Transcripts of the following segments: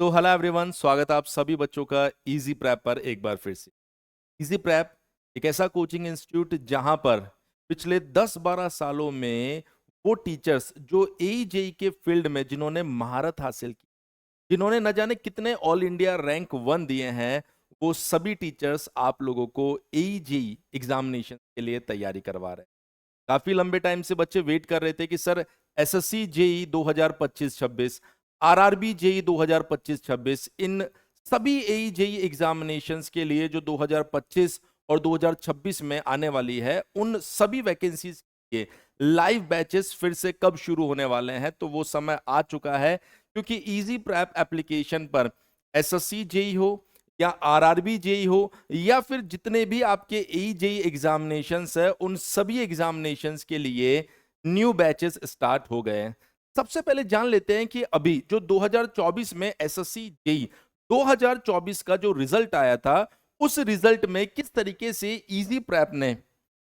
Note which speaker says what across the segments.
Speaker 1: तो hello everyone, स्वागत है आप सभी बच्चों का इजी प्रैप पर एक बार फिर से। इजी प्रैप एक ऐसा कोचिंग इंस्टीट्यूट जहां पर पिछले 10-12 सालों में वो टीचर्स जो एईजेई के फील्ड में जिन्होंने महारत हासिल की, जिन्होंने न जाने कितने ऑल इंडिया रैंक 1 दिए हैं, वो सभी टीचर्स आप लोगों को एईजेई एग्जामिनेशन के लिए तैयारी करवा रहे हैं। काफी लंबे टाइम से बच्चे वेट कर रहे थे कि sir SSC JE 2025-26, RRB JE 2025-26, इन सभी एई जेई एग्जामिनेशंस के लिए जो 2025 और 2026 में आने वाली है, उन सभी वैकेंसीज के लाइव बैचेस फिर से कब शुरू होने वाले हैं। तो वो समय आ चुका है, क्योंकि इजी प्रैप एप्लीकेशन पर एसएससी जेई हो या आरआरबी जेई हो या फिर जितने भी आपके एई जेई एग्जामिनेशंस है, उन सभी एग्जामिनेशंस के लिए न्यू बैचेस स्टार्ट हो गए हैं। सबसे पहले जान लेते हैं कि अभी जो 2024 में एसएससी जेई 2024 का जो रिजल्ट आया था, उस रिजल्ट में किस तरीके से इजी प्रैप ने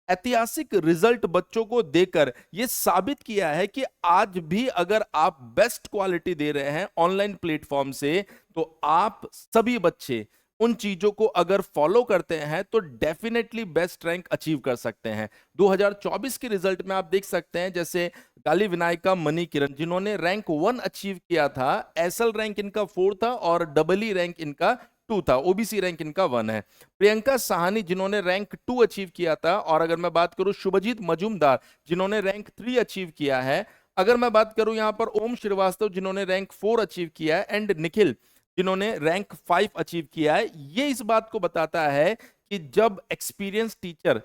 Speaker 1: ऐतिहासिक रिजल्ट बच्चों को देकर यह साबित किया है कि आज भी अगर आप बेस्ट क्वालिटी दे रहे हैं ऑनलाइन प्लेटफॉर्म से, तो आप सभी बच्चे उन चीजों को अगर फॉलो करते हैं तो डेफिनेटली बेस्ट रैंक अचीव कर सकते हैं। 2024 के रिजल्ट में आप देख सकते हैं, जैसे गाली विनायका मणिकिरण जिन्होंने रैंक 1 अचीव किया था, एसएल रैंक इनका 4 था और डबल ई रैंक इनका 2 था, ओबीसी रैंक इनका 1 है। प्रियंका साहनी जिन्होंने रैंक 2 अचीव किया था, और अगर मैं बात करूं शुभजीत मजूमदार जिन्होंने रैंक 3 अचीव किया है, अगर मैं बात करूं यहां पर ओम श्रीवास्तव जिन्होंने रैंक 4 अचीव किया है, एंड निखिल जिन्होंने रैंक 5 अचीव किया है। ये इस बात को बताता है कि जब एक्सपीरियंस टीचर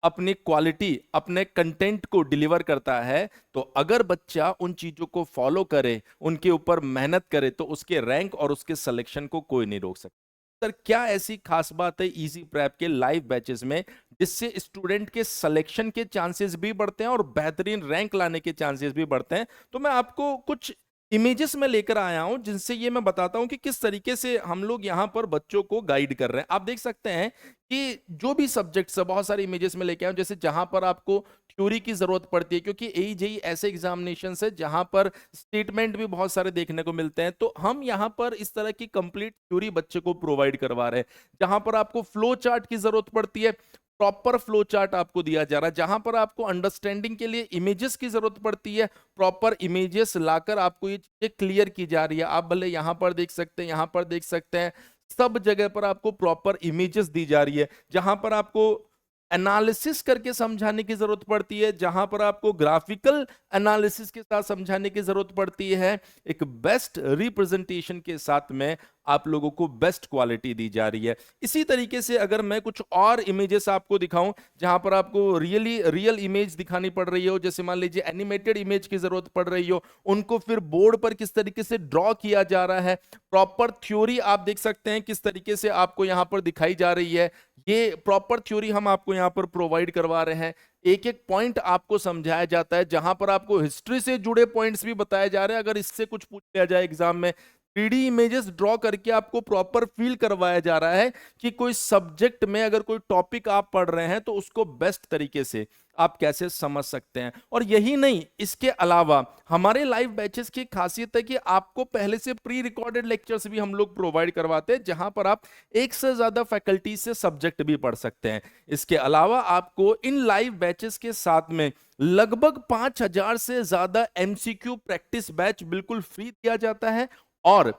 Speaker 1: अपनी क्वालिटी, अपने कंटेंट को डिलीवर करता है, तो अगर बच्चा उन चीजों को फॉलो करे, उनके ऊपर मेहनत करे, तो उसके रैंक और उसके सिलेक्शन को कोई नहीं रोक सकता। सर क्या ऐसी खास बात है इजी प्रैप के लाइव बैचेस में जिससे स्टूडेंट के सिलेक्शन के चांसेस भी बढ़ते हैं और बेहतरीन रैंक लाने के चांसेस भी बढ़ते हैं? तो मैं आपको कुछ इमेजेस में लेकर आया हूं, जिनसे ये मैं बताता हूं कि किस तरीके से हम लोग यहां पर बच्चों को गाइड कर रहे हैं। आप देख सकते हैं कि जो भी सब्जेक्ट्स है, बहुत सारे इमेजेस में लेके आया हूं, जैसे जहां पर आपको थ्योरी की जरूरत पड़ती है, क्योंकि एई जेई ऐसे एग्जामिनेशन है जहां पर स्टेटमेंट भी बहुत सारे देखने को मिलते हैं, तो हम यहां पर इस तरह की कंप्लीट थ्योरी बच्चे को प्रोवाइड करवा रहे हैं। जहां पर आपको फ्लो चार्ट की जरूरत पड़ती है, प्रॉपर फ्लो चार्ट आपको दिया जा रहा है। जहां पर आपको अंडरस्टैंडिंग के लिए इमेजेस की जरूरत पड़ती है, प्रॉपर इमेजेस लाकर आपको ये चीजें क्लियर की जा रही है। आप भले यहां पर देख सकते हैं, यहां पर देख सकते हैं, सब जगह पर आपको प्रॉपर इमेजेस दी जा रही है। जहां पर आपको एनालिसिस करके समझाने की जरूरत पड़ती है, जहां पर आपको ग्राफिकल एनालिसिस के साथ समझाने की जरूरत पड़ती है, एक बेस्ट रिप्रेजेंटेशन के साथ में आप लोगों को बेस्ट क्वालिटी दी जा रही है। इसी तरीके से अगर मैं कुछ और इमेजेस आपको दिखाऊं, जहां पर आपको रियल इमेज दिखानी पड़ रही हो, जैसे मान लीजिए एनिमेटेड इमेज की जरूरत पड़ रही हो, उनको फिर बोर्ड पर किस तरीके से ड्रॉ किया जा रहा है, प्रॉपर थ्योरी आप देख सकते हैं किस तरीके से आपको यहां पर दिखाई जा रही है। ये प्रॉपर थ्योरी हम आपको यहां पर प्रोवाइड करवा रहे हैं। एक एक पॉइंट आपको समझाया जाता है, जहां पर आपको हिस्ट्री से जुड़े पॉइंट्स भी बताए जा रहे हैं। अगर इससे कुछ पूछ लिया जाए एग्जाम में, 3D इमेजेस ड्रॉ करके आपको प्रॉपर फील करवाया जा रहा है कि कोई सब्जेक्ट में अगर कोई टॉपिक आप पढ़ रहे हैं तो उसको बेस्ट तरीके से आप कैसे समझ सकते हैं। और यही नहीं, इसके अलावा हमारे लाइव बैचेस की खासियत है कि आपको पहले से प्री रिकॉर्डेड लेक्चर्स भी हम लोग प्रोवाइड करवाते हैं, जहां पर आप एक से ज्यादा फैकल्टी से सब्जेक्ट भी पढ़ सकते हैं। इसके अलावा आपको इन लाइव बैचेस के साथ में लगभग 5000 से ज्यादा एमसीक्यू प्रैक्टिस बैच बिल्कुल फ्री दिया जाता है, और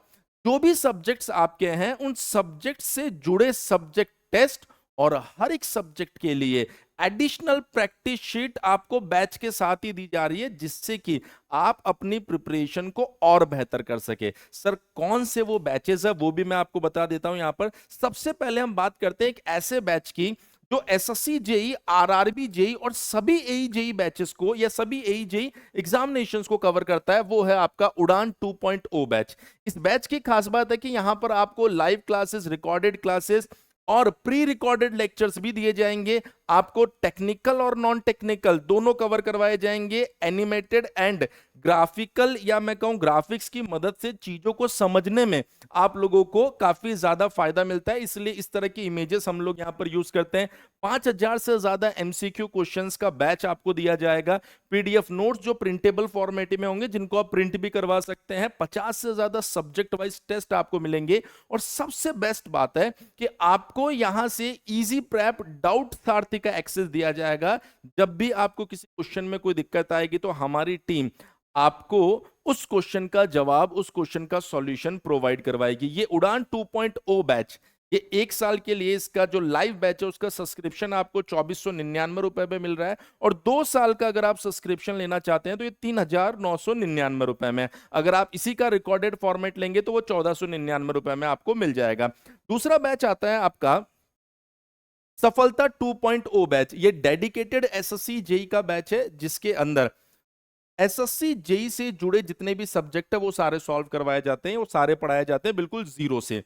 Speaker 1: जो भी सब्जेक्ट्स आपके हैं उन सब्जेक्ट से जुड़े सब्जेक्ट टेस्ट और हर एक सब्जेक्ट के लिए एडिशनल प्रैक्टिस शीट आपको बैच के साथ ही दी जा रही है, जिससे कि आप अपनी प्रिपरेशन को और बेहतर कर सके। सर कौन से वो बैचेस है वो भी मैं आपको बता देता हूं। यहां पर सबसे पहले हम बात करते हैं एक ऐसे बैच की जो एसएससी जेई, आरआरबी जेई और सभी एई जेई बैचेस को या सभी एई जेई एग्जामिनेशंस को कवर करता है। वो है आपका उड़ान 2.0 बैच। इस बैच की खास बात है कि यहां पर आपको लाइव क्लासेस, रिकॉर्डेड क्लासेस और प्री रिकॉर्डेड लेक्चर्स भी दिए जाएंगे। आपको टेक्निकल और नॉन टेक्निकल दोनों कवर करवाए जाएंगे। एनिमेटेड एंड ग्राफिकल या मैं कहूं ग्राफिक्स की मदद से चीजों को समझने में आप लोगों को काफी ज्यादा फायदा मिलता है, इसलिए इस तरह की इमेजेस हम लोग यहां पर यूज करते हैं। 5000 से ज्यादा एमसीक्यू क्वेश्चंस का बैच आपको दिया जाएगा। पीडीएफ नोट्स जो प्रिंटेबल फॉर्मेट में होंगे, जिनको आप प्रिंट भी करवा सकते हैं। 50 से ज्यादा सब्जेक्ट वाइज टेस्ट आपको मिलेंगे, और सबसे बेस्ट बात है कि आपको यहां से इजी प्रैप डाउट सारथी का एक्सेस दिया जाएगा। जब भी आपको किसी क्वेश्चन में कोई दिक्कत आएगी तो हमारी टीम आपको उस क्वेश्चन का जवाब, उस क्वेश्चन का सॉल्यूशन प्रोवाइड करवाएगी। ये उड़ान 2.0 बैच, ये 1 साल के लिए इसका जो लाइव बैच है उसका सब्सक्रिप्शन आपको 2499 रुपए में मिल रहा है, और 2 साल का अगर आप सब्सक्रिप्शन लेना चाहते हैं तो ये 3999 रुपए में। अगर आप इसी का रिकॉर्डेड फॉर्मेट लेंगे तो वो 1499 रुपए में आपको मिल जाएगा। दूसरा बैच आता है आपका सफलता 2.0 बैच। ये डेडिकेटेड एसएससी जेई का बैच है, जिसके अंदर एसएससी जेई से जुड़े जितने भी सब्जेक्ट है वो सारे सॉल्व करवाए जाते हैं, वो सारे पढ़ाए जाते हैं बिल्कुल जीरो से।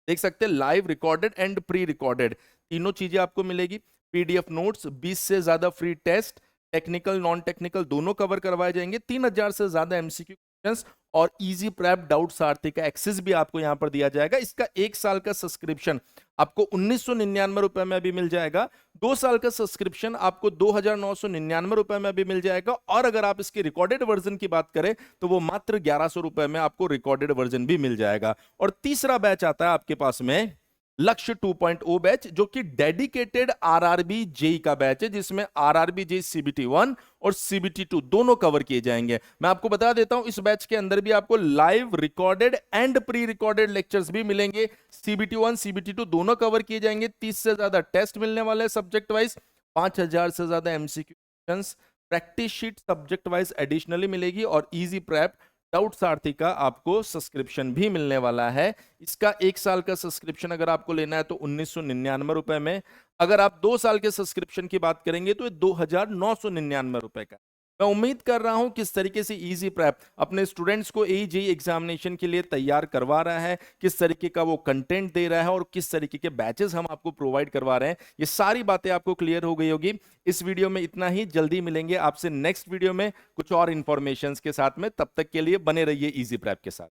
Speaker 1: देख सकते हैं live, recorded and pre recorded, तीनों चीजें आपको मिलेगी। पीडीएफ नोट्स, 20 से ज्यादा free test, technical non technical दोनों कवर करवाए जाएंगे। 3000 से ज्यादा एमसीक्यू क्वेश्चंस और इजी प्रैप डाउट सारथी का एक्सेस भी आपको यहां पर दिया जाएगा। इसका 1 साल का सब्सक्रिप्शन आपको 1999 रुपए में भी मिल जाएगा। 2 साल का सब्सक्रिप्शन आपको 2999 रुपए में भी मिल जाएगा, और अगर आप इसके रिकॉर्डेड वर्जन की बात करें तो वो मात्र 1100 रुपए में आपको रिकॉर्डेड वर्जन भी मिल जाएगा। और तीसरा बैच आता है आपके पास में लक्ष्य 2.0 बैच, जो कि डेडिकेटेड आरआरबी जेई का बैच है, जिसमें आरआरबी जेई सीबीटी 1 और सीबीटी 2 दोनों कवर किए जाएंगे। मैं आपको बता देता हूं इस बैच के अंदर भी आपको live, recorded and pre recorded lectures भी मिलेंगे। सीबीटी 1 सीबीटी 2 दोनों कवर किए जाएंगे। 30 से ज्यादा टेस्ट मिलने वाले सब्जेक्ट वाइज, 5000 से ज्यादा MCQ questions, practice sheet subject wise additionally मिलेगी, और इजी प्रैप डाउट सारथी का आपको सब्सक्रिप्शन भी मिलने वाला है। इसका 1 साल का सब्सक्रिप्शन अगर आपको लेना है तो 1999 रुपए में। अगर आप 2 साल के सब्सक्रिप्शन की बात करेंगे तो ये 2999 रुपए का। मैं उम्मीद कर रहा हूं किस तरीके से इजी प्रैप अपने स्टूडेंट्स को एजेई एग्जामिनेशन के लिए तैयार करवा रहा है, किस तरीके का वो कंटेंट दे रहा है, और किस तरीके के बैचेस हम आपको प्रोवाइड करवा रहे हैं, ये सारी बातें आपको क्लियर हो गई होगी। इस वीडियो में इतना ही, जल्दी मिलेंगे आपसे नेक्स्ट वीडियो में कुछ और इंफॉर्मेशन के साथ में। तब तक के लिए बने रहिए इजी प्रैप के साथ।